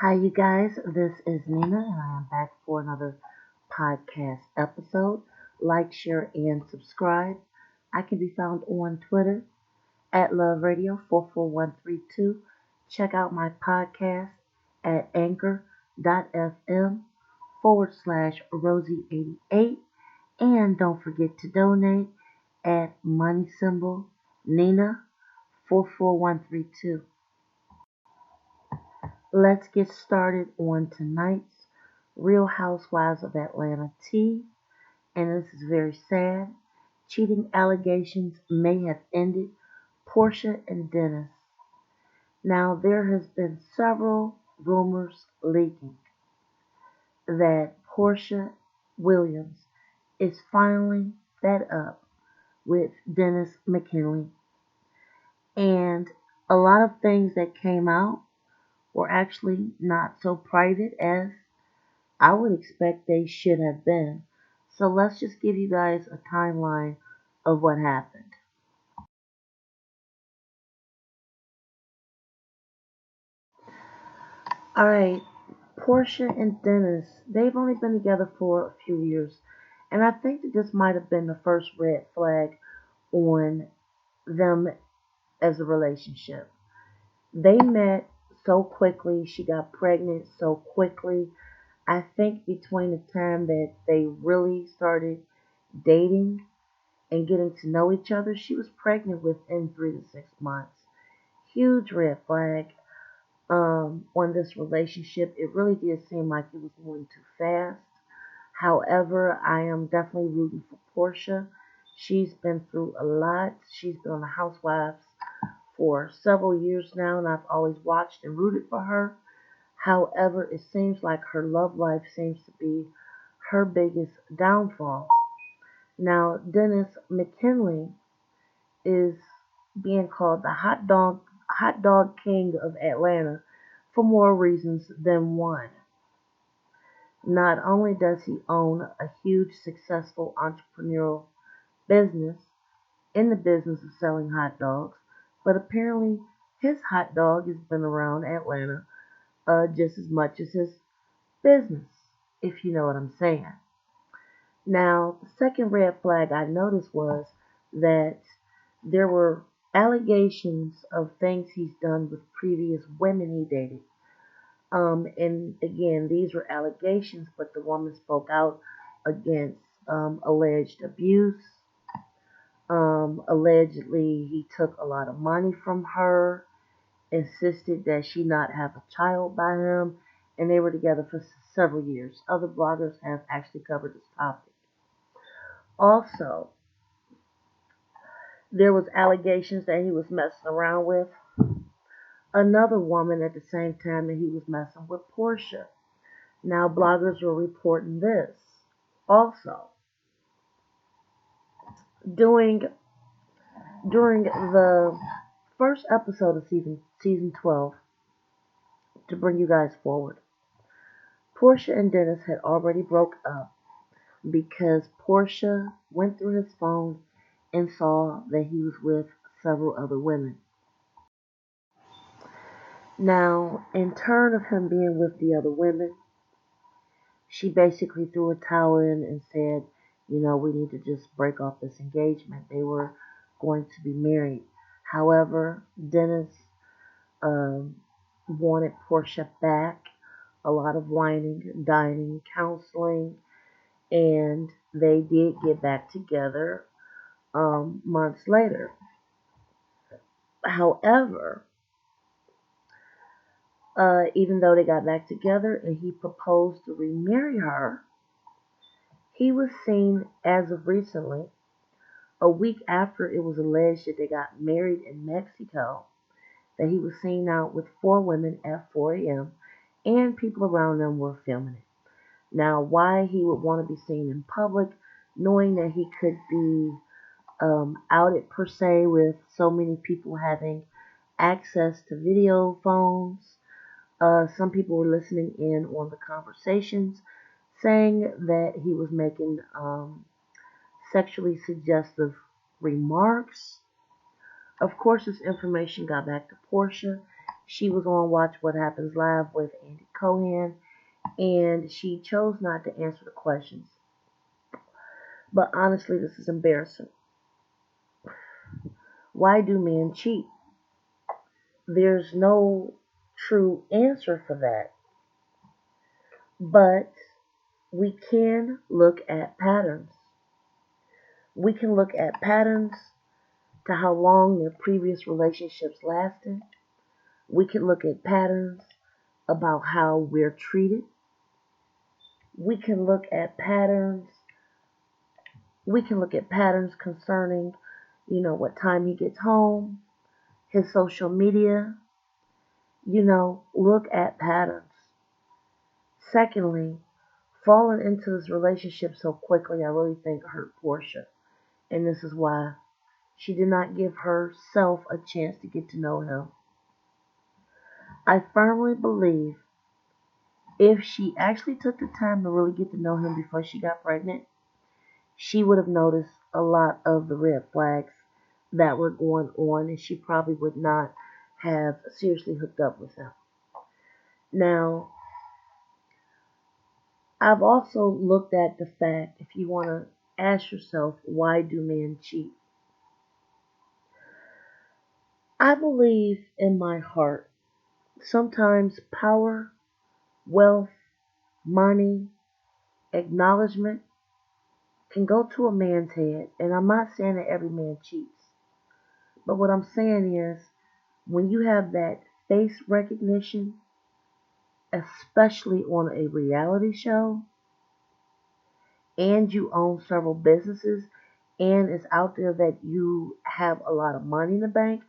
Hi, you guys. This is Nina, and I am back for another podcast episode. Like, share, and subscribe. I can be found on Twitter at Love Radio 44132. Check out my podcast at anchor.fm /Rosie88. And don't forget to donate at money symbol Nina 44132. Let's get started on tonight's Real Housewives of Atlanta tea. And this is very sad. Cheating allegations may have ended Porsha and Dennis. Now, there has been several rumors leaking that Porsha Williams is finally fed up with Dennis McKinley. And a lot of things that came out were actually not so private as I would expect they should have been. So let's just give you guys a timeline of what happened. Alright, Portia and Dennis, they've only been together for a few years. And I think that this might have been the first red flag on them as a relationship. They met so quickly, she got pregnant so quickly. I think between the time that they really started dating and getting to know each other, she was pregnant within 3 to 6 months. Huge red flag on this relationship. It really did seem like it was moving too fast. However, I am definitely rooting for Portia. She's been through a lot. She's been on the Housewives for several years now, and I've always watched and rooted for her. However, it seems like her love life seems to be her biggest downfall. Now, Dennis McKinley is being called the hot dog king of Atlanta for more reasons than one. Not only does he own a huge successful entrepreneurial business in the business of selling hot dogs, but apparently his hot dog has been around Atlanta just as much as his business, if you know what I'm saying. Now, the second red flag I noticed was that there were allegations of things he's done with previous women he dated. And again, these were allegations, but the woman spoke out against alleged abuse. Allegedly, he took a lot of money from her, insisted that she not have a child by him, and they were together for several years. Other bloggers have actually covered this topic. Also, there was allegations that he was messing around with another woman at the same time that he was messing with Porsha. Now bloggers were reporting this. Also, during during the first episode of season 12, to bring you guys forward, Porsha and Dennis had already broke up because Porsha went through his phone and saw that he was with several other women. Now, in turn of him being with the other women, she basically threw a towel in and said, we need to just break off this engagement. They were going to be married. However, Dennis um, wanted Portia back. A lot of whining, dining, counseling, and they did get back together months later. However, even though they got back together and he proposed to remarry her, he was seen as of recently, a week after it was alleged that they got married in Mexico, that he was seen out with 4 women at 4 a.m. and people around them were filming it. Now, why he would want to be seen in public, knowing that he could be outed per se with so many people having access to video phones. Some people were listening in on the conversations, saying that he was making sexually suggestive remarks. Of course, this information got back to Porsha. She was on Watch What Happens Live with Andy Cohen, and she chose not to answer the questions. But honestly, this is embarrassing. Why do men cheat? There's no true answer for that. But we can look at patterns. We can look at patterns to how long their previous relationships lasted. We can look at patterns about how we're treated. We can look at patterns. We can look at patterns concerning, what time he gets home, his social media. Look at patterns. Secondly, falling into this relationship so quickly, I really think hurt Porsha. And this is why she did not give herself a chance to get to know him. I firmly believe if she actually took the time to really get to know him before she got pregnant, she would have noticed a lot of the red flags that were going on, and she probably would not have seriously hooked up with him. Now, I've also looked at the fact, if you want to ask yourself, why do men cheat? I believe in my heart, sometimes power, wealth, money, acknowledgement can go to a man's head. And I'm not saying that every man cheats, but what I'm saying is when you have that face recognition, especially on a reality show, and you own several businesses, and it's out there that you have a lot of money in the bank,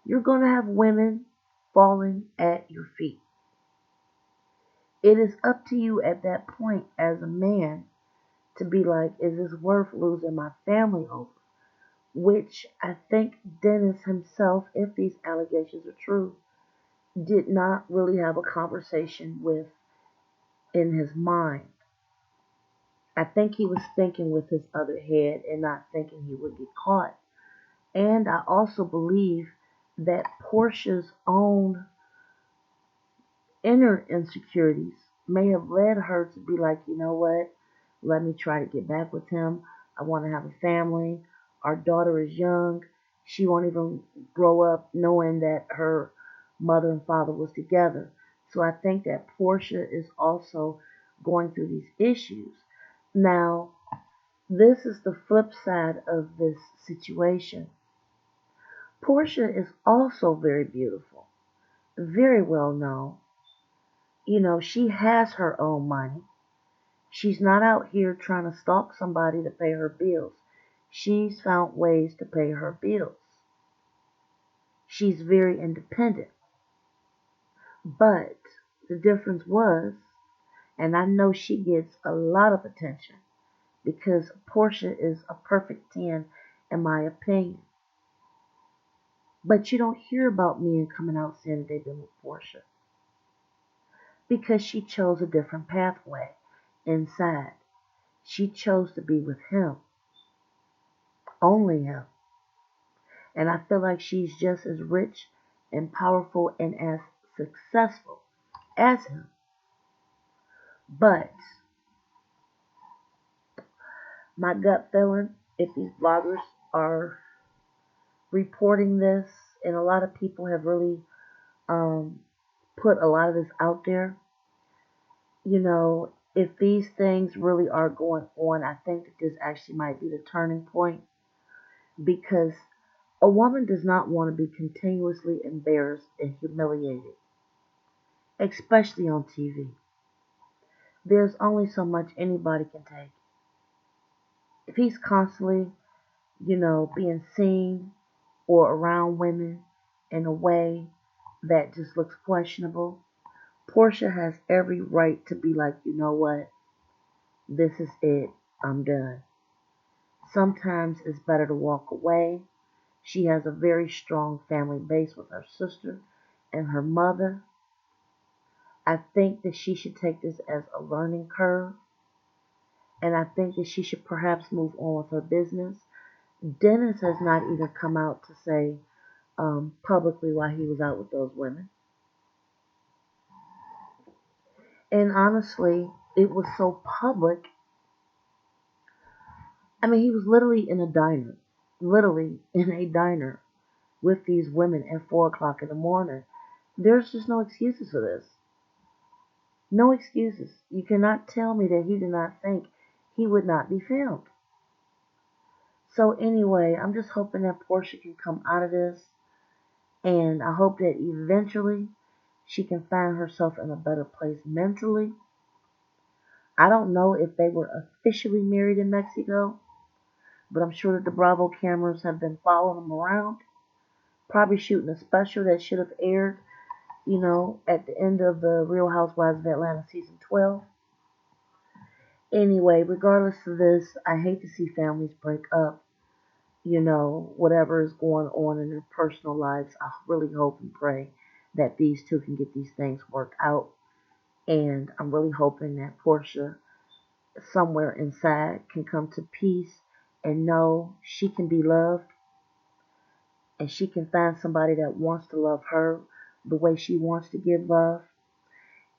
you're going to have women falling at your feet. It is up to you at that point as a man to be like, is this worth losing my family over? Which I think Dennis himself, if these allegations are true, did not really have a conversation with in his mind. I think he was thinking with his other head and not thinking he would get caught. And I also believe that Portia's own inner insecurities may have led her to be like, you know what, let me try to get back with him. I want to have a family. Our daughter is young. She won't even grow up knowing that her mother and father was together. So I think that Porsha is also going through these issues. Now, this is the flip side of this situation. Porsha is also very beautiful, very well known. She has her own money. She's not out here trying to stalk somebody to pay her bills. She's found ways to pay her bills. She's very independent. But the difference was, and I know she gets a lot of attention because Porsha is a perfect 10 in my opinion. But you don't hear about men coming out saying that they've been with Porsha because she chose a different pathway inside. She chose to be with him, only him. And I feel like she's just as rich and powerful and as successful as him. But my gut feeling, if these bloggers are reporting this, and a lot of people have really um, put a lot of this out there, if these things really are going on, I think that this actually might be the turning point because a woman does not want to be continuously embarrassed and humiliated, especially on TV. There's only so much anybody can take. If he's constantly, being seen or around women in a way that just looks questionable, Porsha has every right to be like, you know what? This is it. I'm done. Sometimes it's better to walk away. She has a very strong family base with her sister and her mother. I think that she should take this as a learning curve, and I think that she should perhaps move on with her business. Dennis has not even come out to say publicly why he was out with those women. And honestly, it was so public. I mean, he was literally in a diner with these women at 4 o'clock in the morning. There's just no excuses for this. No excuses. You cannot tell me that he did not think he would not be filmed. So anyway, I'm just hoping that Porsha can come out of this, and I hope that eventually she can find herself in a better place mentally. I don't know if they were officially married in Mexico, but I'm sure that the Bravo cameras have been following them around, probably shooting a special that should have aired, at the end of the Real Housewives of Atlanta season 12. Anyway, regardless of this, I hate to see families break up. Whatever is going on in their personal lives, I really hope and pray that these two can get these things worked out. And I'm really hoping that Porsha, somewhere inside, can come to peace and know she can be loved and she can find somebody that wants to love her the way she wants to give love.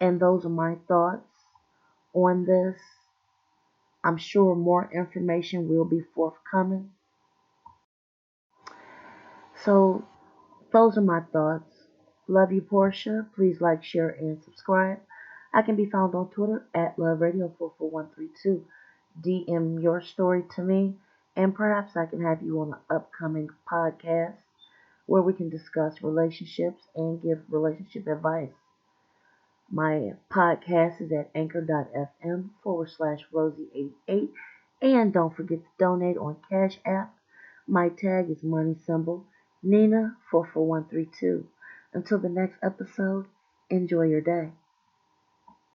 And those are my thoughts on this. I'm sure more information will be forthcoming. So those are my thoughts. Love you, Portia. Please like, share, and subscribe. I can be found on Twitter at LoveRadio44132. DM your story to me, and perhaps I can have you on an upcoming podcast where we can discuss relationships and give relationship advice. My podcast is at anchor.fm/Rosie88. And don't forget to donate on Cash App. My tag is money symbol Nina44132. Until the next episode, enjoy your day.